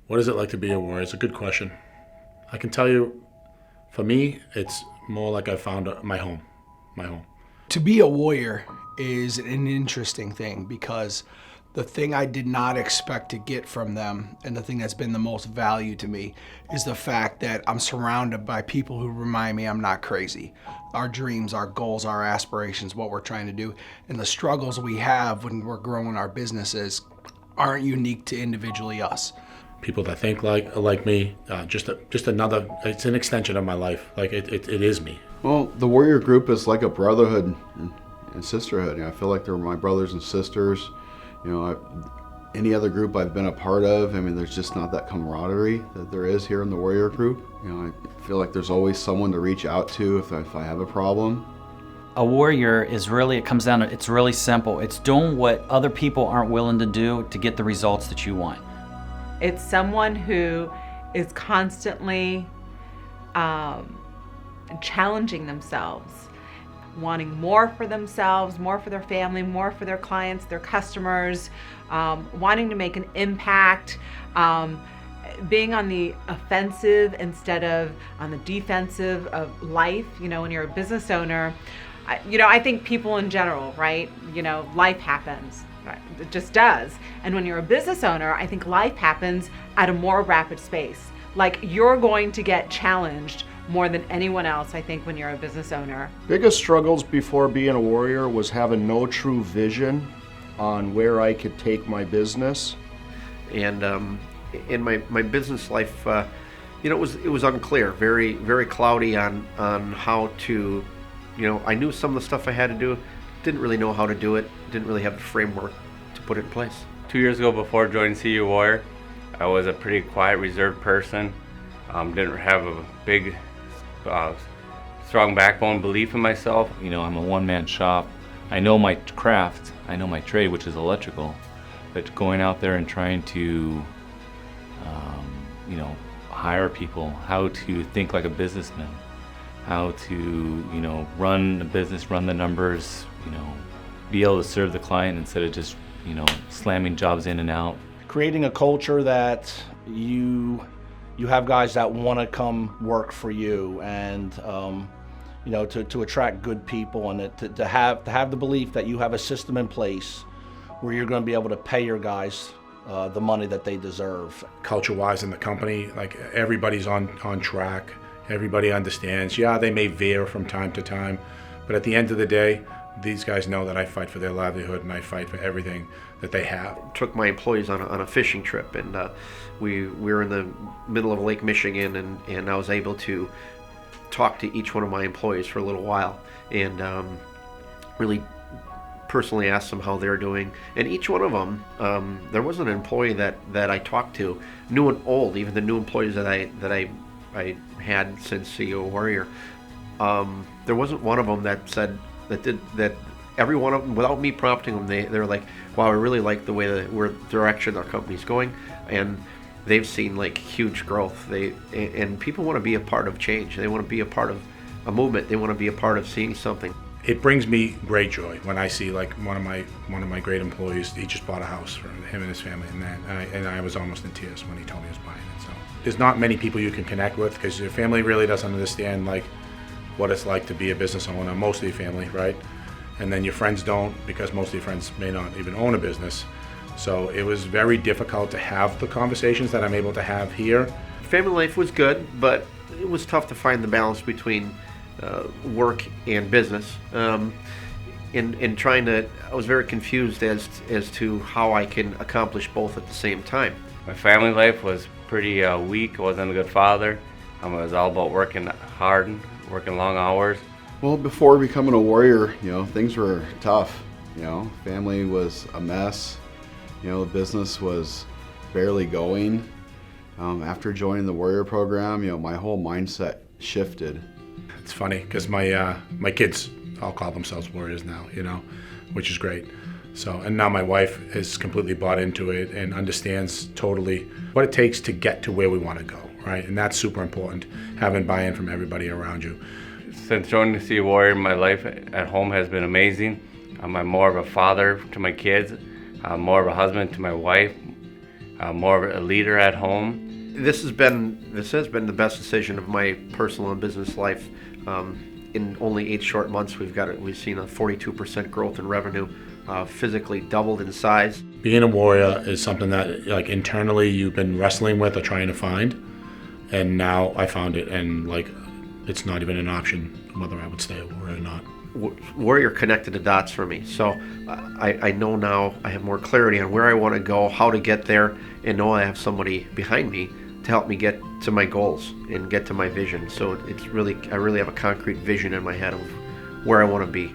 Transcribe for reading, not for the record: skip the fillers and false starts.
What is it like to be a warrior? It's a good question. I can tell you, for me, it's more like I found my home. My home. To be a warrior is an interesting thing because the thing I did not expect to get from them and the thing that's been the most value to me is the fact that I'm surrounded by people who remind me I'm not crazy. Our dreams, our goals, our aspirations, what we're trying to do, and the struggles we have when we're growing our businesses aren't unique to individually us. People that think like me, just another. It's an extension of my life. Like it is me. Well, the warrior group is like a brotherhood and sisterhood. I feel like they're my brothers and sisters. Any other group I've been a part of, there's just not that camaraderie that there is here in the warrior group. I feel like there's always someone to reach out to if I have a problem. A warrior is really, it comes down to, it's really simple. It's doing what other people aren't willing to do to get the results that you want. It's someone who is constantly challenging themselves, wanting more for themselves, more for their family, more for their clients, their customers, wanting to make an impact, being on the offensive instead of on the defensive of life. When you're a business owner, I think people in general, right? Life happens. Right? It just does. And when you're a business owner, I think life happens at a more rapid pace. Like you're going to get challenged more than anyone else, I think, when you're a business owner. Biggest struggles before being a warrior was having no true vision on where I could take my business. And in my business life, it was unclear, very very cloudy on how to, I knew some of the stuff I had to do, didn't really know how to do it, didn't really have the framework to put it in place. 2 years ago, before joining CU Warrior, I was a pretty quiet, reserved person. Didn't have a big, strong backbone belief in myself. I'm a one-man shop. I know my craft, I know my trade, which is electrical, but going out there and trying to, hire people, how to think like a businessman, how to, run a business, run the numbers, be able to serve the client instead of just, slamming jobs in and out. Creating a culture that you have guys that want to come work for you, and to attract good people, and to have the belief that you have a system in place where you're going to be able to pay your guys the money that they deserve. Culture-wise in the company, like everybody's on track. Everybody understands. Yeah, they may veer from time to time, but at the end of the day, these guys know that I fight for their livelihood and I fight for everything that they have. Took my employees on a fishing trip, and we were in the middle of Lake Michigan, and I was able to talk to each one of my employees for a little while and really personally ask them how they're doing. And each one of them, there wasn't an employee that I talked to, new and old, even the new employees that I had since CEO Warrior, there wasn't one of them that said that every one of them, without me prompting them, they were like, wow, I really like the way the direction our company's going, and they've seen like huge growth. And people want to be a part of change. They want to be a part of a movement. They want to be a part of seeing something. It brings me great joy when I see like one of my great employees. He just bought a house for him and his family, and I was almost in tears when he told me he was buying it. So there's not many people you can connect with because your family really doesn't understand like what it's like to be a business owner. Most of your family, right? And then your friends don't, because most of your friends may not even own a business. So it was very difficult to have the conversations that I'm able to have here. Family life was good, but it was tough to find the balance between work and business. In trying to, I was very confused as to how I can accomplish both at the same time. My family life was pretty weak. I wasn't a good father. I was all about working hard, working long hours. Well, before becoming a warrior, things were tough. Family was a mess. The business was barely going. After joining the warrior program, my whole mindset shifted. It's funny because my kids all call themselves warriors now, which is great. So, and now my wife is completely bought into it and understands totally what it takes to get to where we want to go, right? And that's super important, having buy-in from everybody around you. Since joining the CU Warrior, my life at home has been amazing. I'm more of a father to my kids, more of a husband to my wife, more of a leader at home. This has been the best decision of my personal and business life. In only 8 short months, we've seen a 42% growth in revenue, physically doubled in size. Being a warrior is something that like internally you've been wrestling with or trying to find, and now I found it, and like it's not even an option whether I would stay a warrior or not. Warrior connected the dots for me, so I know now. I have more clarity on where I want to go, how to get there, and know I have somebody behind me to help me get to my goals and get to my vision. So I really have a concrete vision in my head of where I want to be.